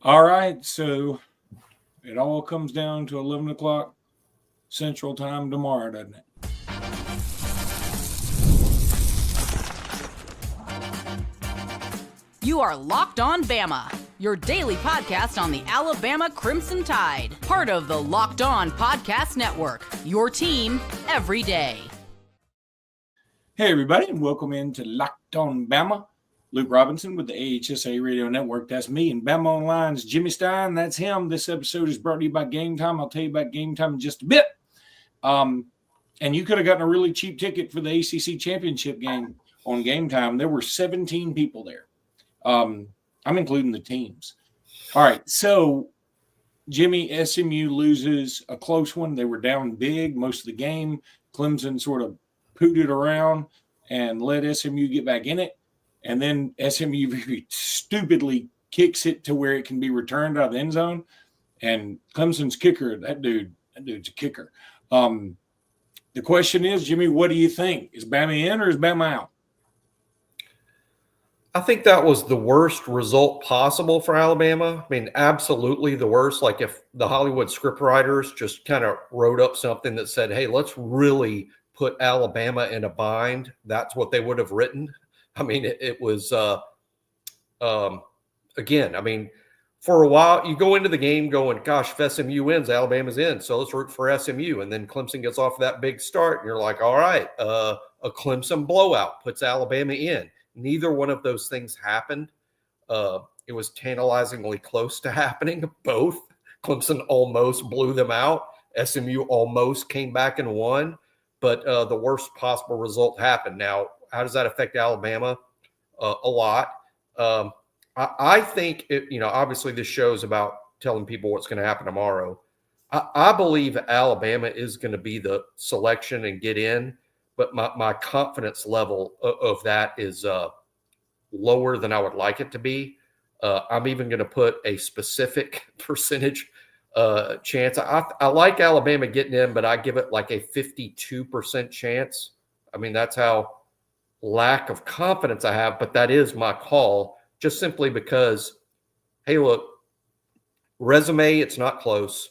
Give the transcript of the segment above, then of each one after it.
All right, so it all comes down to 11 o'clock Central Time tomorrow, doesn't it? You are Locked On Bama, your daily podcast on the Alabama Crimson Tide, part of the Locked On Podcast Network, your team every day. Hey, everybody, and welcome into Locked On Bama. Luke Robinson with the AHSA Radio Network. That's me. And Bama Online's Jimmy Stein. That's him. This episode is brought to you by Gametime. I'll tell you about Gametime in just a bit. And you could have gotten a really cheap ticket for the ACC championship game on Gametime. There were 17 people there. I'm including the teams. All right, so Jimmy, SMU loses a close one. They were down big most of the game. Clemson sort of pooted around and let SMU get back in it. And then SMU very stupidly kicks it to where it can be returned out of the end zone. And Clemson's kicker, that dude's a kicker. The question is, Jimmy, what do you think? Is Bama in or is Bama out? I think that was the worst result possible for Alabama. I mean, absolutely the worst. Like if the Hollywood scriptwriters just kind of wrote up something that said, hey, let's really put Alabama in a bind, that's what they would have written. I mean, it was, again, I mean, for a while, you go into the game going, gosh, if SMU wins, Alabama's in, so let's root for SMU. And then Clemson gets off that big start, and you're like, all right, a Clemson blowout puts Alabama in. Neither one of those things happened. It was tantalizingly close to happening, both. Clemson almost blew them out. SMU almost came back and won, but the worst possible result happened. Now, how does that affect Alabama? A lot. I think, obviously this show's about telling people what's going to happen tomorrow. I believe Alabama is going to be the selection and get in, but my confidence level of that is lower than I would like it to be. I'm even going to put a specific percentage chance. I like Alabama getting in, but I give it like a 52% chance. I mean, that's how lack of confidence I have, but that is my call, just simply because, hey, look, resume, it's not close.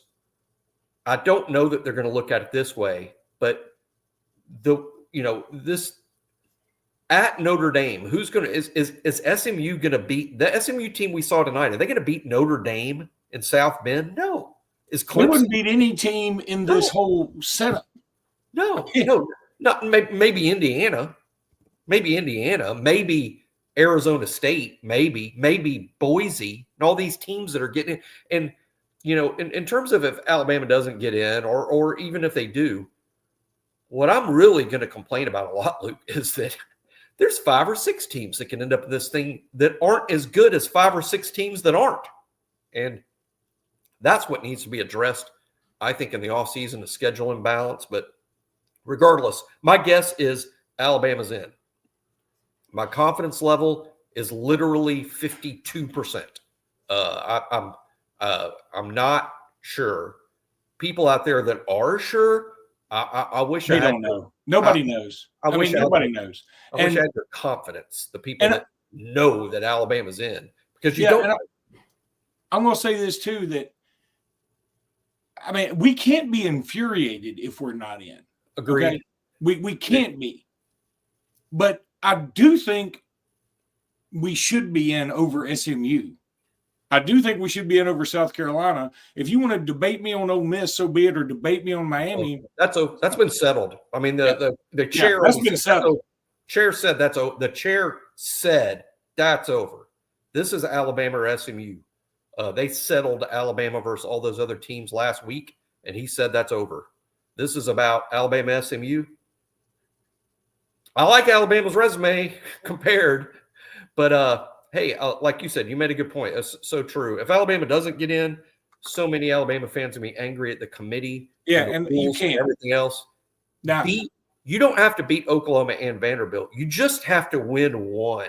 I don't know that they're going to look at it this way, but this at Notre Dame, who's going to is SMU going to beat the SMU team we saw tonight? Are they going to beat Notre Dame in South Bend? No. Is Clemson? They wouldn't beat any team in this whole setup. No, not maybe Indiana. Maybe Indiana, maybe Arizona State, maybe Boise, and all these teams that are getting in. And, in terms of if Alabama doesn't get in or even if they do, what I'm really going to complain about a lot, Luke, is that there's 5 or 6 teams that can end up in this thing that aren't as good as 5 or 6 teams that aren't. And that's what needs to be addressed, I think, in the offseason, the schedule imbalance. But regardless, my guess is Alabama's in. My confidence level is literally 52%. I'm not sure. People out there that are sure, I wish I don't know. Nobody knows. Nobody knows. I wish I had their confidence. The people that know that Alabama's in, because you don't. I'm going to say this too. That we can't be infuriated if we're not in. Agreed. Okay? We can't be, but I do think we should be in over SMU. I do think we should be in over South Carolina. If you want to debate me on Ole Miss, so be it, or debate me on Miami. That's been settled. I mean, the chair that's been settled. The chair said that's over. This is Alabama or SMU. They settled Alabama versus all those other teams last week, and he said that's over. This is about Alabama SMU. I like Alabama's resume compared, but hey, like you said, you made a good point. That's so true. If Alabama doesn't get in, so many Alabama fans will be angry at the committee. Yeah, and you can't. Everything else. Now, you don't have to beat Oklahoma and Vanderbilt. You just have to win one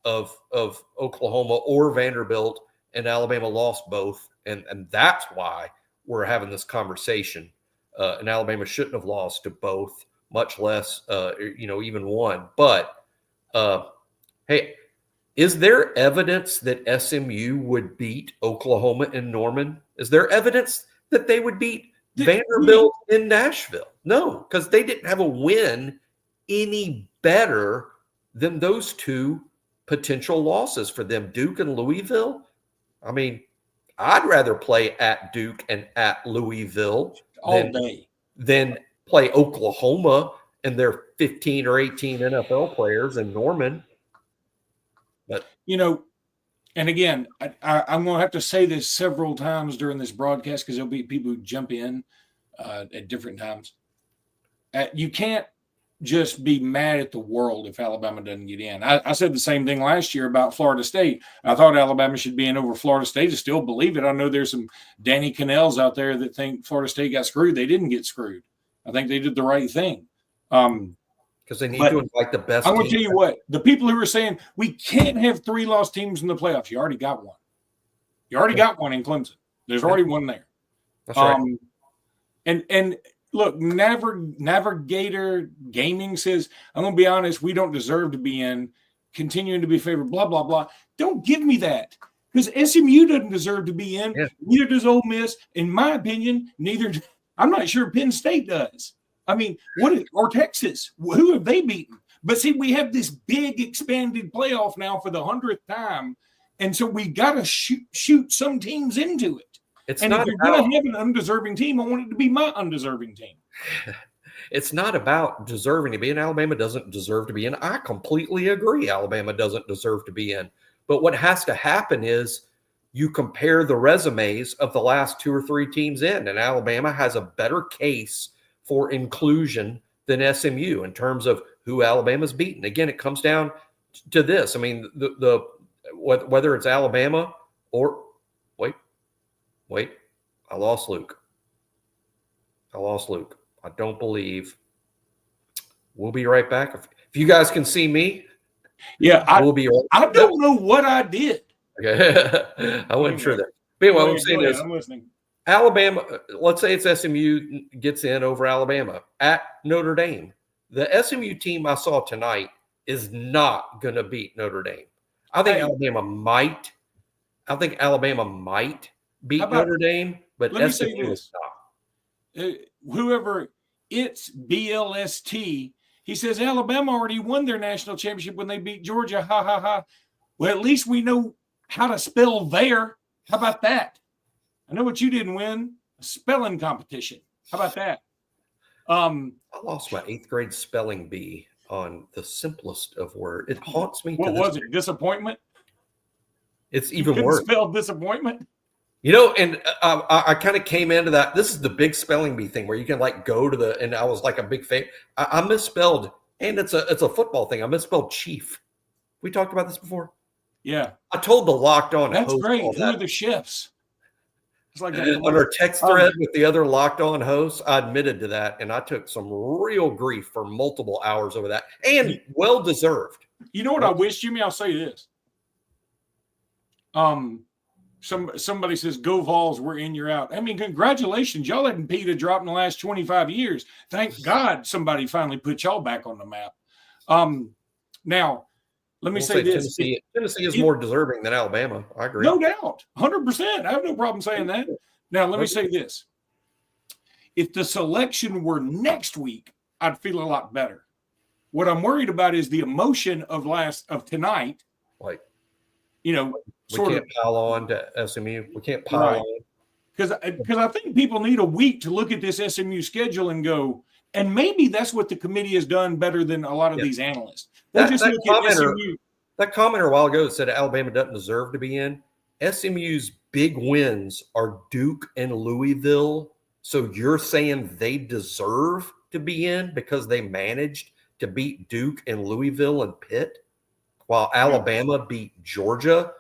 of Oklahoma or Vanderbilt, and Alabama lost both, and that's why we're having this conversation. And Alabama shouldn't have lost to both, much less even one. But hey, Is there evidence that SMU would beat Oklahoma in Norman? Is there evidence that they would beat Vanderbilt in Nashville? No, because they didn't have a win any better than those two potential losses for them, Duke and Louisville. I mean, I'd rather play at Duke and at Louisville than play Oklahoma and their 15 or 18 NFL players in Norman. But and again, I'm going to have to say this several times during this broadcast because there'll be people who jump in at different times. You can't just be mad at the world if Alabama doesn't get in. I said the same thing last year about Florida State. I thought Alabama should be in over Florida State. I still believe it. I know there's some Danny Cannells out there that think Florida State got screwed. They didn't get screwed. I think they did the right thing. Because they need to invite the best. I'm going to tell you what, the people who are saying we can't have 3 lost teams in the playoffs, you already got one. You already got one in Clemson. There's already one there. That's right. And look, Navigator Gaming says, I'm going to be honest, we don't deserve to be in, continuing to be favored, blah, blah, blah. Don't give me that. Because SMU doesn't deserve to be in. Yeah. Neither does Ole Miss. In my opinion, I'm not sure Penn State does. I mean, or Texas? Who have they beaten? But see, we have this big expanded playoff now for the 100th time, and so we got to shoot some teams into it. If you're going to have an undeserving team, I want it to be my undeserving team. It's not about deserving to be in. Alabama doesn't deserve to be in. I completely agree. Alabama doesn't deserve to be in. But what has to happen is you compare the resumes of the last 2 or 3 teams in, and Alabama has a better case for inclusion than SMU in terms of who Alabama's beaten. Again, it comes down to this. I mean, whether it's Alabama or wait, I lost Luke. I don't believe. We'll be right back. If you guys can see me, we'll be right back. I don't know what I did. Okay. I wasn't sure that. But anyway, I'm saying this. I'm listening. Alabama, let's say it's SMU gets in over Alabama at Notre Dame. The SMU team I saw tonight is not going to beat Notre Dame. I think Alabama might beat Notre Dame, but SMU is not. Whoever it's BLST, he says Alabama already won their national championship when they beat Georgia. Ha, ha, ha. Well, at least we know how to spell there. How about that? I know what you didn't win, a spelling competition. How about that? I lost my 8th grade spelling bee on the simplest of words. It haunts me. What was it? Disappointment? It's even worse. Spell disappointment? And I kind of came into that. This is the big spelling bee thing where you can go to and I was like a big fan. I misspelled, and it's a football thing. I misspelled chief. We talked about this before. Yeah. I told the Locked On. That's great. Who are the chefs? It's like on our text thread with the other Locked On hosts, I admitted to that, and I took some real grief for multiple hours over that, and well deserved. You know what I wish, Jimmy? I'll say this. Somebody says, "Go Vols, we're in, you're out." I mean, congratulations, y'all hadn't peed a drop in the last 25 years. Thank God somebody finally put y'all back on the map. Now. Let me say this. Tennessee is more deserving than Alabama. I agree. No doubt. 100%. I have no problem saying that. Now, let me say this. If the selection were next week, I'd feel a lot better. What I'm worried about is the emotion of tonight. We can't pile on to SMU. We can't pile on. Because I think people need a week to look at this SMU schedule and go, and maybe that's what the committee has done better than a lot of these analysts. That commenter a while ago said Alabama doesn't deserve to be in. SMU's big wins are Duke and Louisville. So you're saying they deserve to be in because they managed to beat Duke and Louisville and Pitt, while Alabama beat Georgia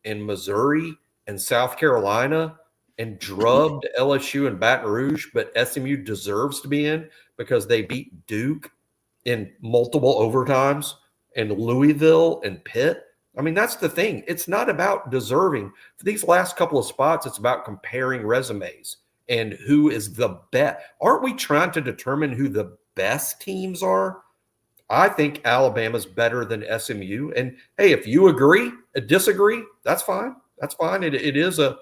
and Missouri and South Carolina and drubbed LSU and Baton Rouge, but SMU deserves to be in because they beat Duke in multiple overtimes and Louisville and Pitt. I mean, that's the thing. It's not about deserving. For these last couple of spots, it's about comparing resumes and who is the best. Aren't we trying to determine who the best teams are? I think Alabama's better than SMU. And hey, if you agree, disagree, that's fine. That's fine. It is a,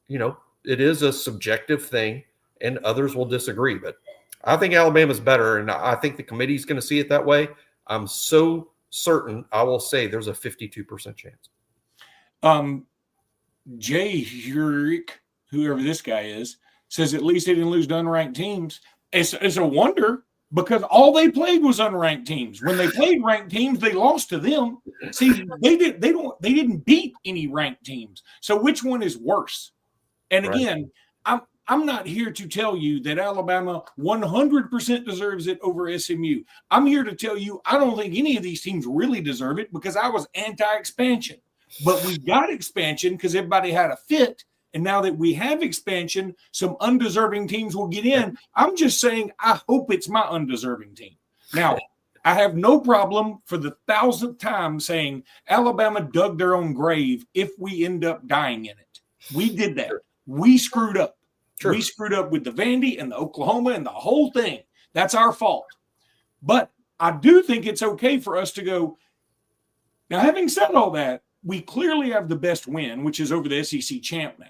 it is a subjective thing, and others will disagree. But I think Alabama's better, and I think the committee's going to see it that way. I'm so certain I will say there's a 52% chance. Jay Hurick, whoever this guy is, says at least they didn't lose to unranked teams. It's a wonder because all they played was unranked teams. When they played ranked teams, they lost to them. See, they didn't beat any ranked teams. So which one is worse? And again, I'm not here to tell you that Alabama 100% deserves it over SMU. I'm here to tell you I don't think any of these teams really deserve it because I was anti-expansion. But we got expansion because everybody had a fit. And now that we have expansion, some undeserving teams will get in. I'm just saying I hope it's my undeserving team. Now, I have no problem for the 1,000th time saying Alabama dug their own grave if we end up dying in it. We did that. We screwed up. We screwed up with the Vandy and the Oklahoma and the whole thing. That's our fault. But I do think it's okay for us to go. Now, having said all that, we clearly have the best win, which is over the SEC champ now.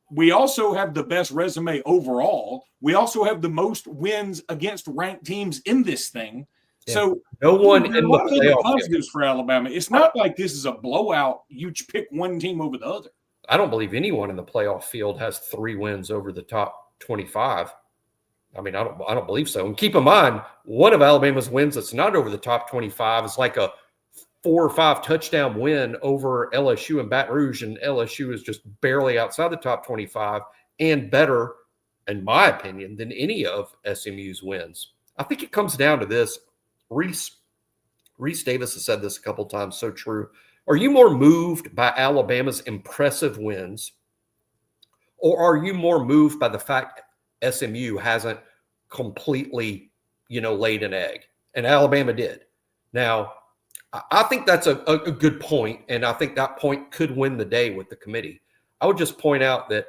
We also have the best resume overall. We also have the most wins against ranked teams in this thing. Yeah. So no one in the playoff positives for Alabama. It's not like this is a blowout. You pick one team over the other. I don't believe anyone in the playoff field has 3 wins over the top 25. I mean, I don't believe so. And keep in mind, one of Alabama's wins that's not over the top 25 is like a 4 or 5 touchdown win over LSU in Baton Rouge, and LSU is just barely outside the top 25 and better, in my opinion, than any of SMU's wins. I think it comes down to this. Reese Davis has said this a couple times, so true. Are you more moved by Alabama's impressive wins, or are you more moved by the fact SMU hasn't completely, laid an egg? And Alabama did. Now, I think that's a good point, and I think that point could win the day with the committee. I would just point out that,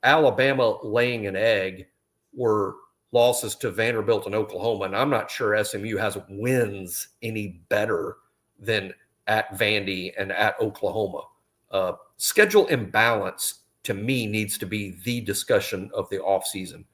Alabama laying an egg were losses to Vanderbilt and Oklahoma, and I'm not sure SMU has wins any better than at Vandy and at Oklahoma. Schedule imbalance, to me, needs to be the discussion of the offseason,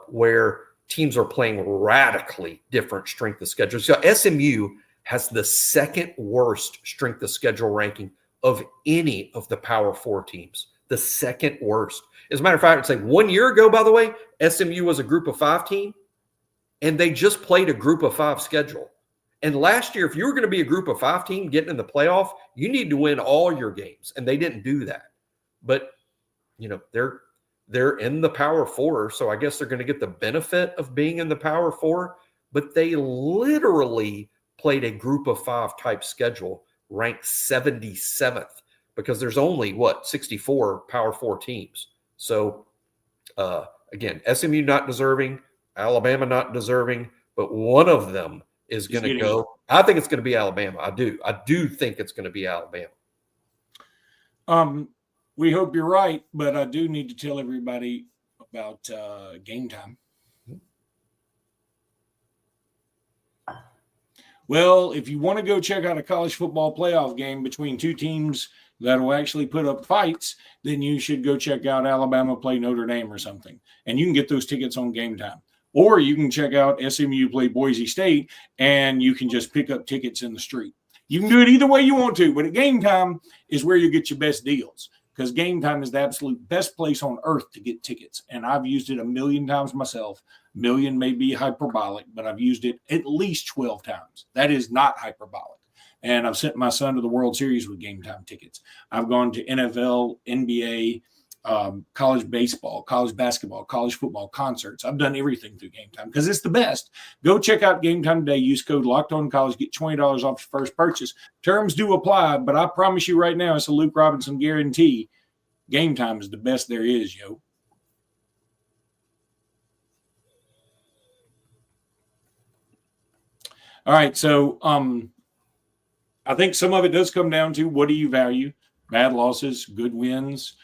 where teams are playing radically different strength of schedule. So SMU has the second worst strength of schedule ranking of any of the Power 4 teams. The second worst. As a matter of fact, it's like 1 year ago, by the way, SMU was a group of 5 team, and they just played a group of 5 schedule. And last year, if you were going to be a group of 5 team getting in the playoff, you need to win all your games. And they didn't do that. But, they're in the Power 4, so I guess they're going to get the benefit of being in the Power 4. But they literally played a group of 5 type schedule, ranked 77th, because there's only, 64 Power 4 teams. So, again, SMU not deserving, Alabama not deserving, but one of them is going to go. I think it's going to be Alabama. I do think it's going to be Alabama. We hope you're right, but I do need to tell everybody about Game Time. Well, if you want to go check out a college football playoff game between 2 teams that will actually put up fights, then you should go check out Alabama play Notre Dame or something. And you can get those tickets on Game Time. Or you can check out SMU play Boise State, and you can just pick up tickets in the street. You can do it either way you want to, but at Game Time is where you get your best deals, because Game Time is the absolute best place on earth to get tickets. And I've used it 1,000,000 times myself. 1,000,000 may be hyperbolic, but I've used it at least 12 times. That is not hyperbolic. And I've sent my son to the World Series with Game Time tickets. I've gone to NFL, NBA, college baseball, college basketball, college football, concerts. I've done everything through Game Time because it's the best. Go check out Game Time today. Use code LOCKEDONCollege. Get $20 off your first purchase. Terms do apply, but I promise you right now, it's a Luke Robinson guarantee. Game Time is the best there is, yo. All right, so I think some of it does come down to what do you value? Bad losses, good wins.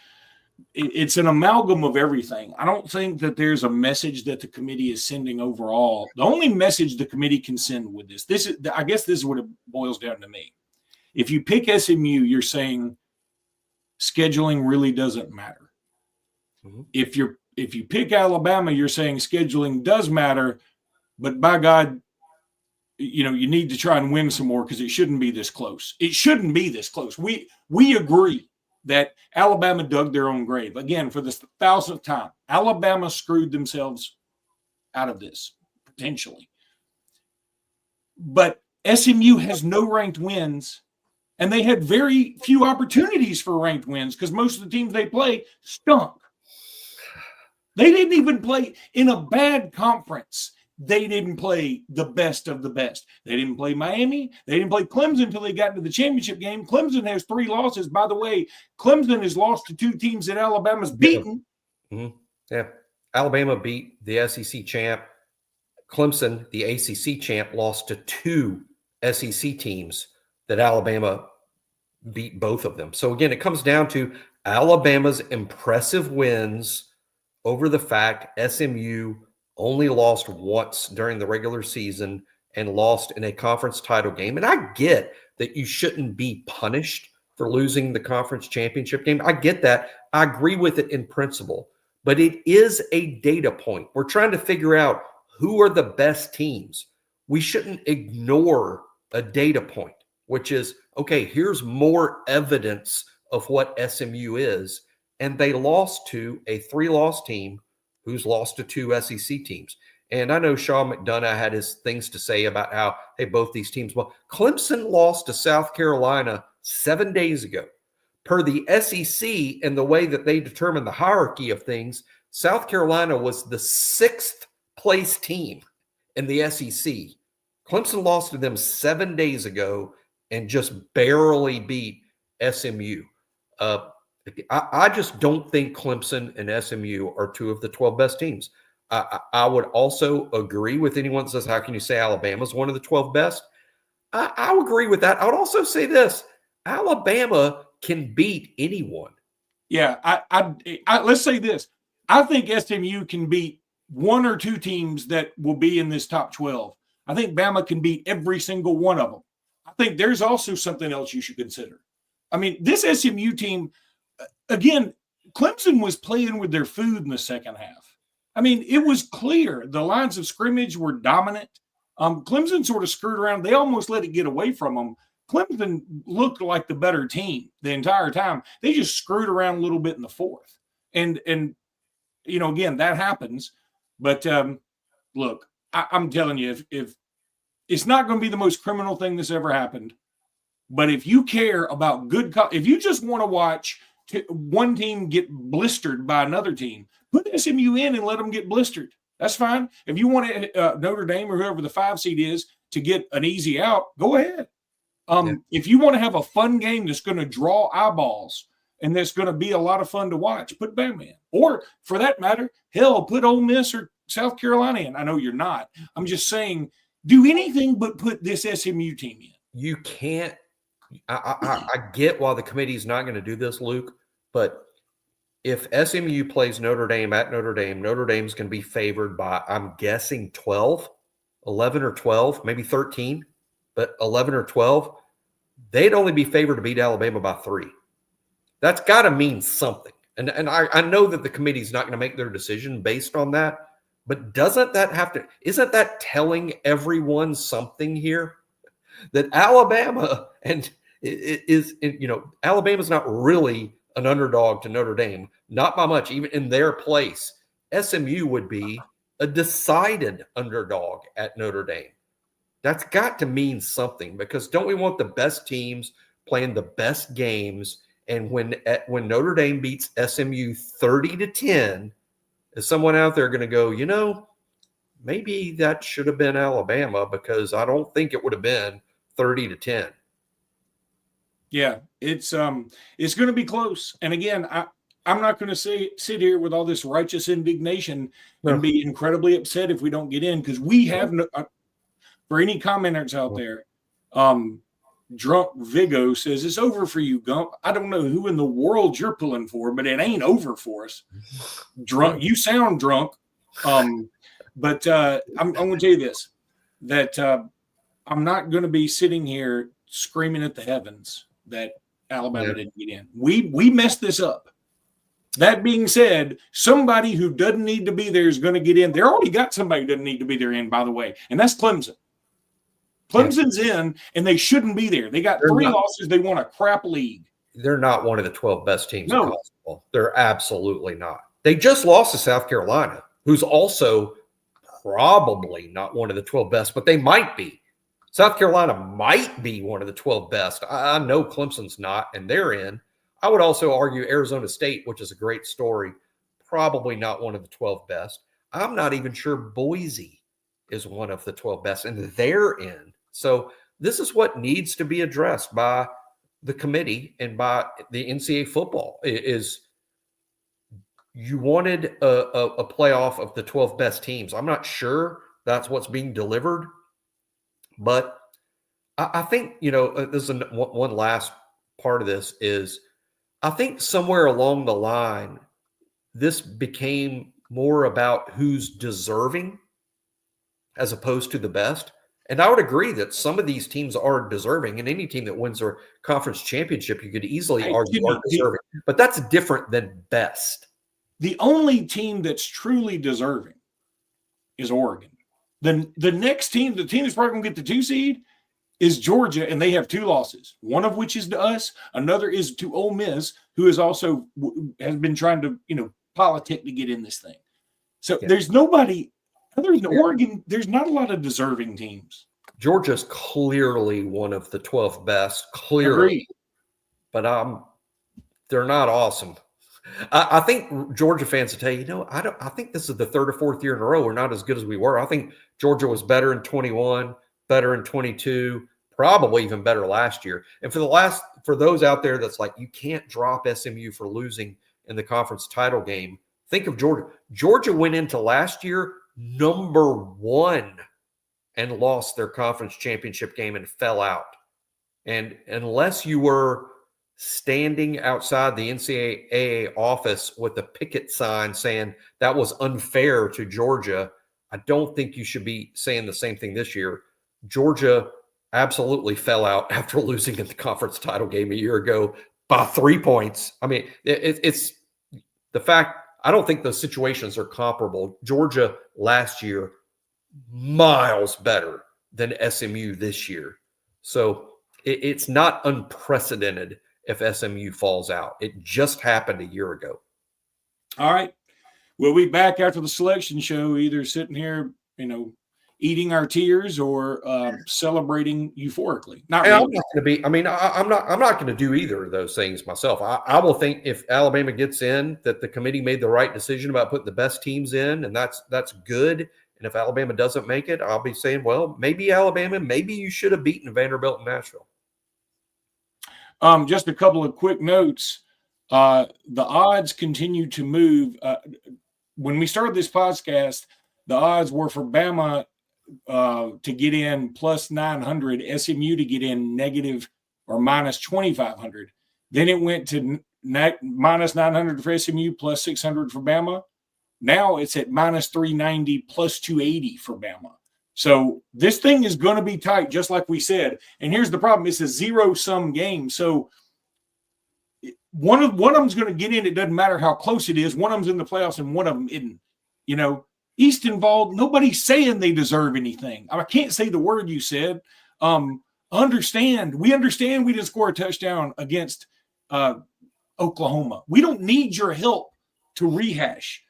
it's an amalgam of everything. I don't think that there's a message that the committee is sending overall. The only message the committee can send with I guess this is what it boils down to me. If you pick SMU, you're saying scheduling really doesn't matter. Mm-hmm. If you pick Alabama, you're saying scheduling does matter, but by God, you need to try and win some more because it shouldn't be this close. It shouldn't be this close. We agree that Alabama dug their own grave. Again, for the 1,000th time, Alabama screwed themselves out of this, potentially. But SMU has no ranked wins, and they had very few opportunities for ranked wins because most of the teams they play stunk. They didn't even play in a bad conference. They didn't play the best of the best. They didn't play Miami. They didn't play Clemson until they got into the championship game. Clemson has 3 losses. By the way, Clemson has lost to 2 teams that Alabama's beaten. Mm-hmm. Yeah. Alabama beat the SEC champ. Clemson, the ACC champ, lost to 2 SEC teams that Alabama beat both of them. So, again, it comes down to Alabama's impressive wins over the fact SMU only lost once during the regular season and lost in a conference title game. And I get that you shouldn't be punished for losing the conference championship game. I get that. I agree with it in principle, but it is a data point. We're trying to figure out who are the best teams. We shouldn't ignore a data point, which is, okay, here's more evidence of what SMU is. And they lost to a 3-loss team who's lost to 2 SEC teams. And I know Sean McDonough had his things to say about how, hey, both these teams, well, Clemson lost to South Carolina 7 days ago. Per the SEC and the way that they determine the hierarchy of things, South Carolina was the 6th place team in the SEC. Clemson lost to them 7 days ago and just barely beat SMU. I just don't think Clemson and SMU are 2 of the 12 best teams. I would also agree with anyone that says, how can you say Alabama's one of the 12 best? I would agree with that. I would also say this: Alabama can beat anyone. Yeah, let's say this. I think SMU can beat 1 or 2 teams that will be in this top 12. I think Bama can beat every single one of them. I think there's also something else you should consider. I mean, this SMU team, again, Clemson was playing with their food in the second half. I mean, it was clear. The lines of scrimmage were dominant. Clemson sort of screwed around. They almost let it get away from them. Clemson looked like the better team the entire time. They just screwed around a little bit in the fourth. And again, that happens. But look, I'm telling you, if it's not going to be the most criminal thing that's ever happened, but if you care about if you just want to watch one team get blistered by another team, put SMU in and let them get blistered. That's fine. If you want Notre Dame or whoever the 5 seed is to get an easy out, go ahead. If you want to have a fun game that's going to draw eyeballs and that's going to be a lot of fun to watch, put Bama in. Or for that matter, hell, put Ole Miss or South Carolina in. I know you're not. I'm just saying, do anything but put this SMU team in. You can't. I get why the committee's not going to do this, Luke, but if SMU plays Notre Dame at Notre Dame, Notre Dame's going to be favored by, I'm guessing, 11 or 12, maybe 13, but 11 or 12. They'd only be favored to beat Alabama by 3. That's got to mean something. And I know that the committee's not going to make their decision based on that, but isn't that telling everyone something here? That Alabama Alabama's not really an underdog to Notre Dame, not by much, even in their place. SMU would be a decided underdog at Notre Dame. That's got to mean something, because don't we want the best teams playing the best games? And when Notre Dame beats SMU 30-10, is someone out there going to go, maybe that should have been Alabama, because I don't think it would have been 30-10. Yeah, it's going to be close. And again, I'm not going to sit here with all this righteous indignation and be incredibly upset if we don't get in, because we have no, for any commenters out there, Drunk Vigo says, it's over for you, Gump. I don't know who in the world you're pulling for, but it ain't over for us. Drunk. You sound drunk. But I'm going to tell you this, that I'm not going to be sitting here screaming at the heavens that Alabama didn't get in. We messed this up. That being said, somebody who doesn't need to be there is going to get in. They already got somebody who doesn't need to be there in, by the way, and that's Clemson. Clemson's in, and they shouldn't be there. They got three losses. They won a crap league. They're not one of the 12 best teams in college football. They're absolutely not. They just lost to South Carolina, who's also probably not one of the 12 best, but they might be. South Carolina might be one of the 12 best. I know Clemson's not, and they're in. I would also argue Arizona State, which is a great story, probably not one of the 12 best. I'm not even sure Boise is one of the 12 best, and they're in. So this is what needs to be addressed by the committee and by the NCAA football is you wanted a playoff of the 12 best teams. I'm not sure that's what's being delivered, but I think, this is one last part of this is I think somewhere along the line, this became more about who's deserving as opposed to the best. And I would agree that some of these teams are deserving, and any team that wins their conference championship, you could easily argue are deserving. But that's different than best. The only team that's truly deserving is Oregon. The next team, the team that's probably going to get the 2 seed, is Georgia, and they have 2 losses. One of which is to us. Another is to Ole Miss, who is also has been trying to, politic to get in this thing. So there's nobody other than Oregon. There's not a lot of deserving teams. Georgia's clearly one of the 12 best, clearly. But they're not awesome. I think Georgia fans will tell you, I think this is the 3rd or 4th year in a row we're not as good as we were. I think Georgia was better in 21, better in 22, probably even better last year. And for those out there that's like, you can't drop SMU for losing in the conference title game, think of Georgia. Georgia went into last year number 1 and lost their conference championship game and fell out. And unless you were standing outside the NCAA office with a picket sign saying that was unfair to Georgia, I don't think you should be saying the same thing this year. Georgia absolutely fell out after losing in the conference title game a year ago by 3 points. I mean, it's the fact. I don't think those situations are comparable. Georgia last year, miles better than SMU this year. So it's not unprecedented if SMU falls out. It just happened a year ago. All right. We'll be back after the selection show, either sitting here, eating our tears or celebrating euphorically. Not really. I'm not going to be. I mean, I'm not going to do either of those things myself. I will think if Alabama gets in, that the committee made the right decision about putting the best teams in, and that's good. And if Alabama doesn't make it, I'll be saying, well, maybe Alabama, maybe you should have beaten Vanderbilt and Nashville. Just a couple of quick notes. The odds continue to move. When we started this podcast, the odds were for Bama to get in plus 900, SMU to get in negative or minus 2,500. Then it went to minus 900 for SMU, plus 600 for Bama. Now it's at minus 390, plus 280 for Bama. So this thing is going to be tight, just like we said. And here's the problem. It's a zero-sum game. So one of them's going to get in. It doesn't matter how close it is. One of them's in the playoffs and one of them isn't. East involved, nobody's saying they deserve anything. I can't say the word you said. We understand we didn't score a touchdown against Oklahoma. We don't need your help to rehash.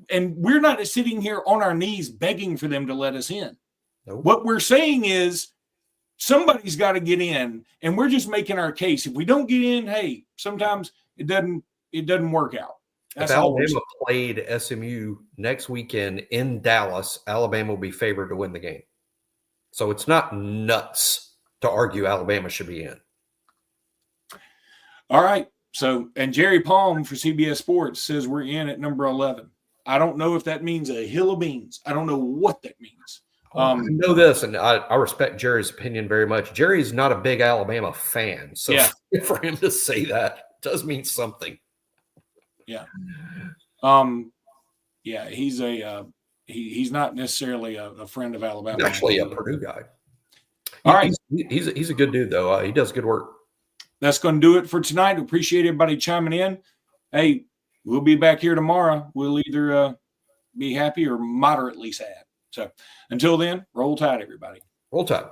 And we're not sitting here on our knees begging for them to let us in. Nope. What we're saying is somebody's got to get in, and we're just making our case. If we don't get in, hey, sometimes it doesn't work out. That's if Alabama played SMU next weekend in Dallas, Alabama will be favored to win the game. So it's not nuts to argue Alabama should be in. All right. So, and Jerry Palm for CBS Sports says we're in at number 11. I don't know if that means a hill of beans. I don't know what that means. I know this, and I respect Jerry's opinion very much. Jerry's not a big Alabama fan, so for him to say that does mean something. Yeah. He's he's not necessarily a friend of Alabama. He's actually a Purdue guy. All right. He's a good dude, though. He does good work. That's going to do it for tonight. Appreciate everybody chiming in. Hey, we'll be back here tomorrow. We'll either be happy or moderately sad. So until then, roll tide, everybody. Roll tide.